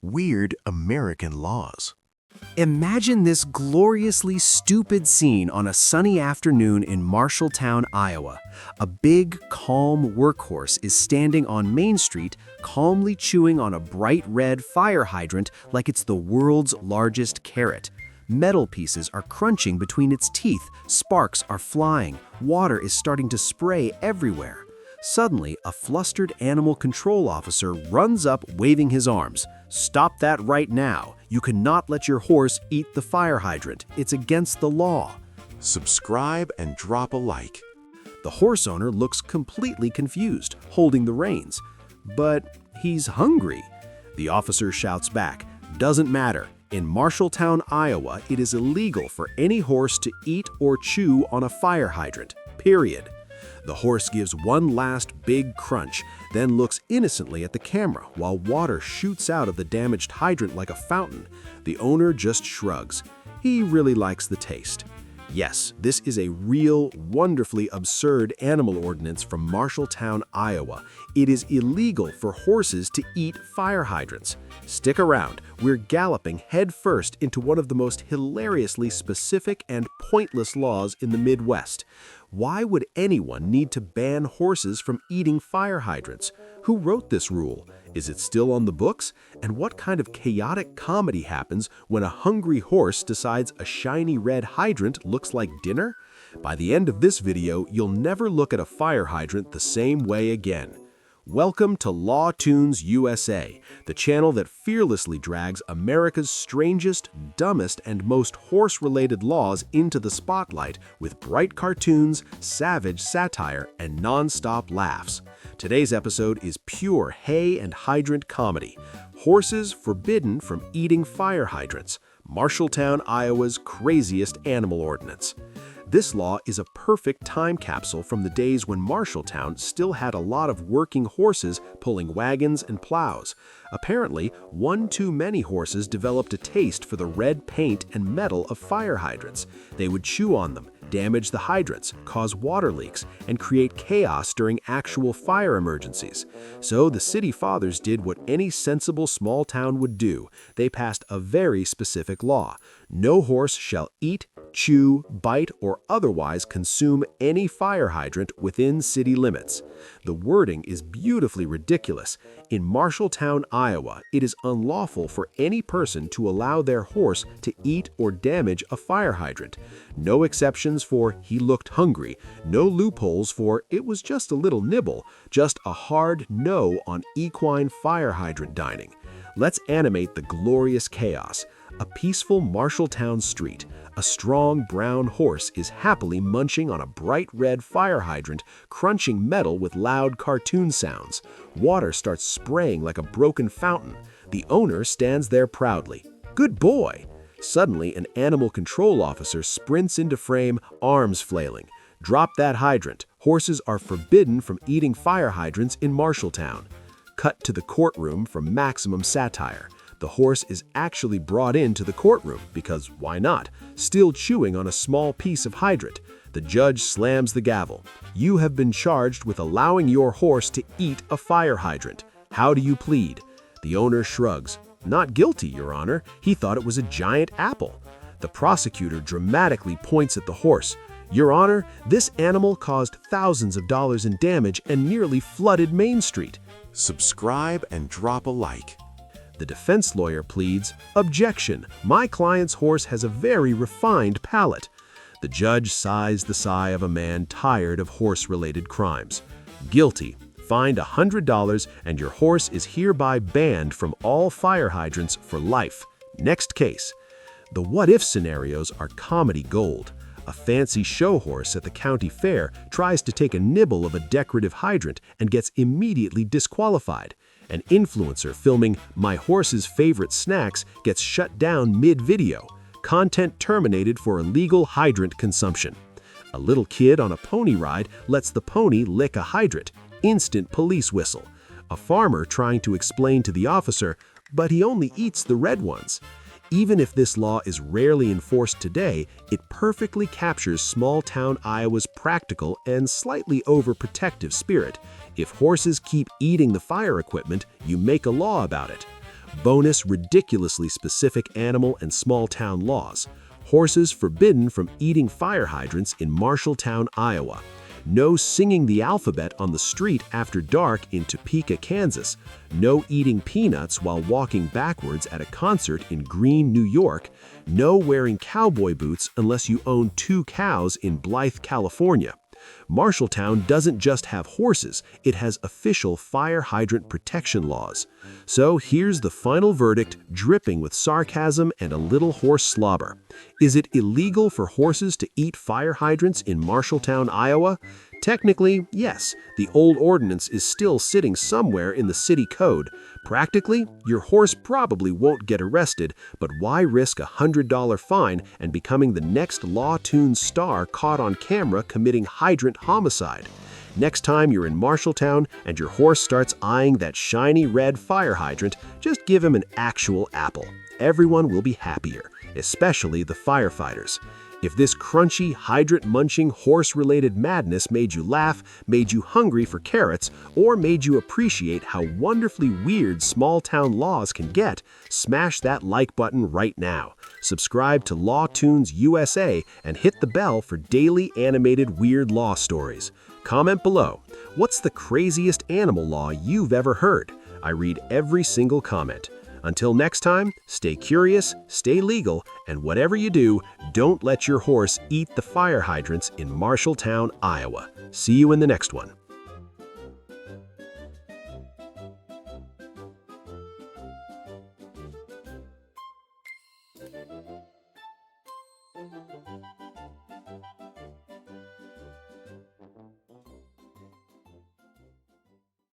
Weird American laws. Imagine this gloriously stupid scene on a sunny afternoon in Marshalltown, Iowa. A big, calm workhorse is standing on Main Street, calmly chewing on a bright red fire hydrant like it's the world's largest carrot. Metal pieces are crunching between its teeth, sparks are flying, water is starting to spray everywhere. Suddenly, a flustered animal control officer runs up waving his arms. "Stop that right now. You cannot let your horse eat the fire hydrant. It's against the law." Subscribe and drop a like. The horse owner looks completely confused, holding the reins. But he's hungry. The officer shouts back, "Doesn't matter. In Marshalltown, Iowa, it is illegal for any horse to eat or chew on a fire hydrant. Period." The horse gives one last big crunch, then looks innocently at the camera while water shoots out of the damaged hydrant like a fountain. The owner just shrugs. He really likes the taste. Yes, this is a real, wonderfully absurd animal ordinance from Marshalltown, Iowa. It is illegal for horses to eat fire hydrants. Stick around, we're galloping headfirst into one of the most hilariously specific and pointless laws in the Midwest. Why would anyone need to ban horses from eating fire hydrants? Who wrote this rule? Is it still on the books? And what kind of chaotic comedy happens when a hungry horse decides a shiny red hydrant looks like dinner? By the end of this video, you'll never look at a fire hydrant the same way again. Welcome to Law Tunes USA, the channel that fearlessly drags America's strangest, dumbest, and most horse-related laws into the spotlight with bright cartoons, savage satire, and non-stop laughs. Today's episode is pure hay and hydrant comedy. Horses forbidden from eating fire hydrants. Marshalltown, Iowa's craziest animal ordinance. This law is a perfect time capsule from the days when Marshalltown still had a lot of working horses pulling wagons and plows. Apparently, one too many horses developed a taste for the red paint and metal of fire hydrants. They would chew on them, damage the hydrants, cause water leaks, and create chaos during actual fire emergencies. So the city fathers did what any sensible small town would do. They passed a very specific law. No horse shall eat, chew, bite, or otherwise consume any fire hydrant within city limits. The wording is beautifully ridiculous. In Marshalltown, Iowa, it is unlawful for any person to allow their horse to eat or damage a fire hydrant. No exceptions for "he looked hungry," no loopholes for "it was just a little nibble," just a hard no on equine fire hydrant dining. Let's animate the glorious chaos. A peaceful Marshalltown street. A strong brown horse is happily munching on a bright red fire hydrant, crunching metal with loud cartoon sounds. Water starts spraying like a broken fountain. The owner stands there proudly. Good boy! Suddenly, an animal control officer sprints into frame, arms flailing. Drop that hydrant. Horses are forbidden from eating fire hydrants in Marshalltown. Cut to the courtroom for maximum satire. The horse is actually brought into the courtroom because why not? Still chewing on a small piece of hydrant. The judge slams the gavel. You have been charged with allowing your horse to eat a fire hydrant. How do you plead? The owner shrugs. Not guilty, Your Honor. He thought it was a giant apple. The prosecutor dramatically points at the horse. Your Honor, this animal caused thousands of dollars in damage and nearly flooded Main Street. Subscribe and drop a like. The defense lawyer pleads, "Objection, my client's horse has a very refined palate." The judge sighs the sigh of a man tired of horse-related crimes. Guilty, fined $100, and your horse is hereby banned from all fire hydrants for life. Next case. The what-if scenarios are comedy gold. A fancy show horse at the county fair tries to take a nibble of a decorative hydrant and gets immediately disqualified. An influencer filming "my horse's favorite snacks" gets shut down mid-video. Content terminated for illegal hydrant consumption. A little kid on a pony ride lets the pony lick a hydrant. Instant police whistle. A farmer trying to explain to the officer, but he only eats the red ones. Even if this law is rarely enforced today, it perfectly captures small-town Iowa's practical and slightly overprotective spirit. If horses keep eating the fire equipment, you make a law about it. Bonus ridiculously specific animal and small town laws. Horses forbidden from eating fire hydrants in Marshalltown, Iowa. No singing the alphabet on the street after dark in Topeka, Kansas. No eating peanuts while walking backwards at a concert in Greene, New York. No wearing cowboy boots unless you own 2 cows in Blythe, California. Marshalltown doesn't just have horses, it has official fire hydrant protection laws. So here's the final verdict, dripping with sarcasm and a little horse slobber. Is it illegal for horses to eat fire hydrants in Marshalltown, Iowa? Technically, yes, the old ordinance is still sitting somewhere in the city code. Practically, your horse probably won't get arrested, but why risk a $100 fine and becoming the next Law Tunes star caught on camera committing hydrant homicide? Next time you're in Marshalltown and your horse starts eyeing that shiny red fire hydrant, just give him an actual apple. Everyone will be happier, especially the firefighters. If this crunchy, hydrant-munching, horse-related madness made you laugh, made you hungry for carrots, or made you appreciate how wonderfully weird small-town laws can get, smash that like button right now. Subscribe to Law Tunes USA and hit the bell for daily animated weird law stories. Comment below, what's the craziest animal law you've ever heard? I read every single comment. Until next time, stay curious, stay legal, and whatever you do, don't let your horse eat the fire hydrants in Marshalltown, Iowa. See you in the next one.